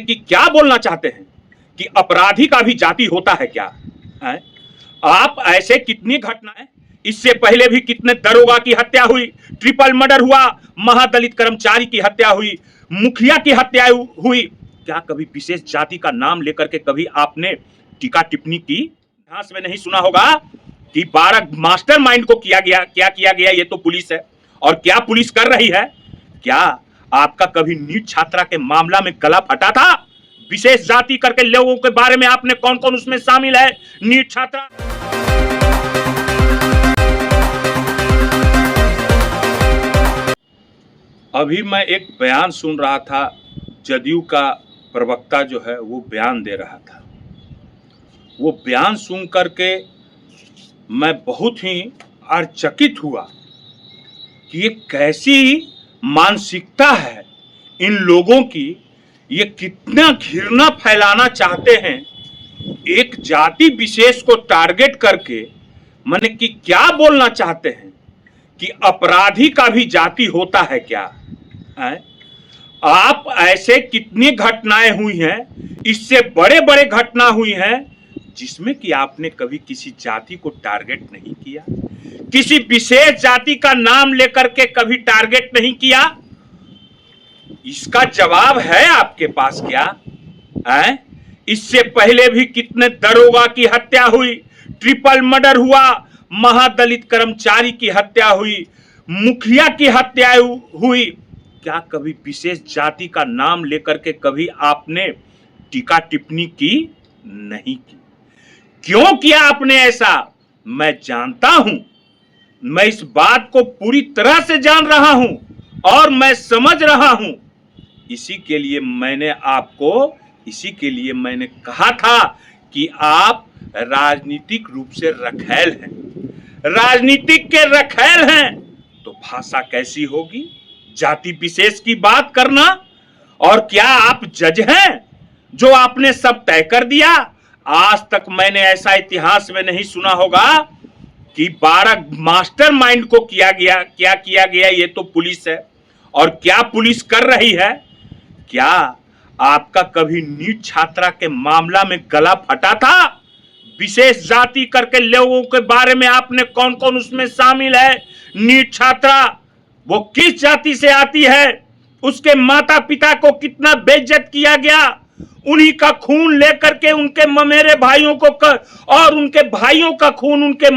कि क्या बोलना चाहते हैं कि अपराधी का भी जाति होता है क्या है? आप ऐसे कितनी घटनाएं, इससे पहले भी कितने दरोगा की हत्या हुई, ट्रिपल मर्डर हुआ, महादलित कर्मचारी की हत्या हुई, मुखिया की हत्या हुई। क्या कभी विशेष जाति का नाम लेकर के कभी आपने टीका टिप्पणी की? इतिहास में नहीं सुना होगा कि 12 मास्टरमाइंड को क्या किया गया, ये तो पुलिस है। और क्या पुलिस कर रही है? क्या आपका कभी नीट छात्रा के मामला में गला फटा था? विशेष जाति करके लोगों के बारे में आपने कौन कौन उसमें शामिल है? नीट छात्रा। अभी मैं एक बयान सुन रहा था, जदयू का प्रवक्ता जो है वो बयान दे रहा था। वो बयान सुन करके मैं बहुत ही आश्चर्यचकित हुआ कि ये कैसी मानसिकता है इन लोगों की। ये कितना घृणा फैलाना चाहते हैं एक जाति विशेष को टारगेट करके। माने कि क्या बोलना चाहते हैं कि अपराधी का भी जाति होता है क्या है? आप ऐसे कितनी घटनाएं हुई हैं, इससे बड़े बड़े घटना हुई हैं जिसमें कि आपने कभी किसी जाति को टारगेट नहीं किया, किसी विशेष जाति का नाम लेकर के कभी टारगेट नहीं किया। इसका जवाब है आपके पास क्या है? इससे पहले भी कितने दरोगा की हत्या हुई, ट्रिपल मर्डर हुआ, महादलित कर्मचारी की हत्या हुई, मुखिया की हत्या हुई। क्या कभी विशेष जाति का नाम लेकर के कभी आपने टीका टिप्पणी की? नहीं की। क्यों किया आपने ऐसा? मैं जानता हूं, मैं इस बात को पूरी तरह से जान रहा हूं और मैं समझ रहा हूं। इसी के लिए मैंने कहा था कि आप राजनीतिक रूप से रखैल हैं, राजनीतिक के रखैल हैं। तो भाषा कैसी होगी जाति विशेष की बात करना? और क्या आप जज हैं जो आपने सब तय कर दिया? आज तक मैंने ऐसा इतिहास में नहीं सुना होगा कि 12 मास्टरमाइंड को क्या किया गया, ये तो पुलिस है। और क्या पुलिस कर रही है? क्या आपका कभी नीट छात्रा के मामला में गला फटा था? विशेष जाति करके लोगों के बारे में आपने कौन कौन उसमें शामिल है? नीट छात्रा वो किस जाति से आती है? उसके माता पिता को कितना बेइज्जत किया गया, उन्हीं का खून लेकर के उनके ममेरे भाइयों को और उनके भाइयों का खून, उनके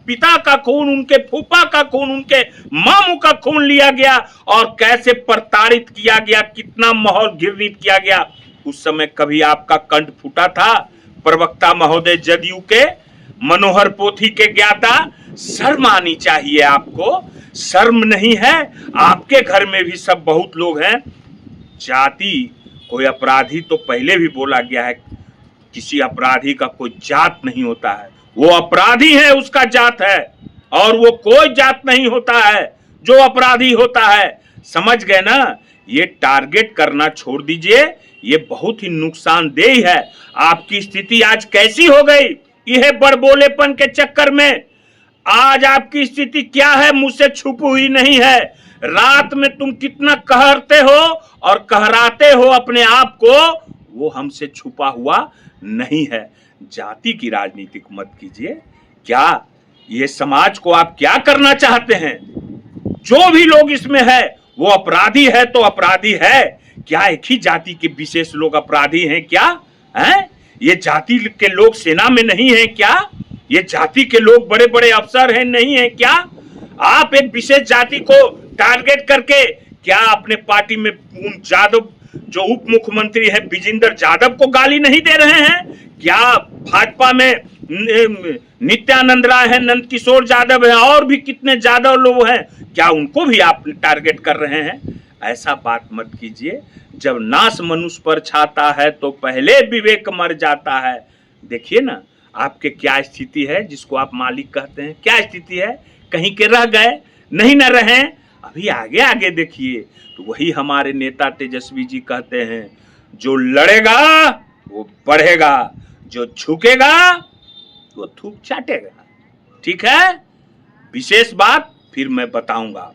पिता का खून, उनके फूफा का खून, उनके मामू का खून लिया गया और कैसे प्रताड़ित किया गया, कितना माहौल घृणित किया गया। उस समय कभी आपका कंठ फूटा था? प्रवक्ता महोदय जदयू के, मनोहर पोथी के ज्ञाता, शर्म आनी चाहिए आपको। शर्म नहीं है? आपके घर में भी सब बहुत लोग हैं। जाति कोई अपराधी तो पहले भी बोला गया है, किसी अपराधी का कोई जात नहीं होता है। वो अपराधी है, उसका जात है, और वो कोई जात नहीं होता है जो अपराधी होता है। समझ गए ना? ये टारगेट करना छोड़ दीजिए, ये बहुत ही नुकसानदेह है। आपकी स्थिति आज कैसी हो गई यह बड़बोलेपन के चक्कर में? आज आपकी स्थिति क्या है मुझसे छुपी हुई नहीं है। रात में तुम कितना कहरते हो और कहराते हो अपने आप को, वो हमसे छुपा हुआ नहीं है। जाति की राजनीति मत कीजिए। क्या ये समाज को आप क्या करना चाहते हैं? जो भी लोग इसमें है वो अपराधी है तो अपराधी है। क्या एक ही जाति के विशेष लोग अपराधी हैं क्या? हैं? ये जाति के लोग सेना में नहीं है क्या? ये जाति के लोग बड़े बड़े अफसर हैं नहीं है क्या? आप एक विशेष जाति को टारगेट करके क्या अपने पार्टी में उन जादव जो उप मुख्यमंत्री है विजेंद्र यादव को गाली नहीं दे रहे हैं? क्या भाजपा में नित्यानंद राय है, नंद किशोर यादव है, और भी कितने यादव लोग हैं, क्या उनको भी आप टारगेट कर रहे हैं? ऐसा बात मत कीजिए। जब नाश मनुष्य पर छाता है तो पहले विवेक मर जाता है। देखिए ना आपके क्या स्थिति है, जिसको आप मालिक कहते हैं। क्या स्थिति है? कहीं के रह गए? नहीं न रहे। अभी आगे आगे देखिए तो वही हमारे नेता तेजस्वी जी कहते हैं, जो लड़ेगा वो बढ़ेगा, जो झुकेगा वो थूक चाटेगा। ठीक है? विशेष बात फिर मैं बताऊंगा।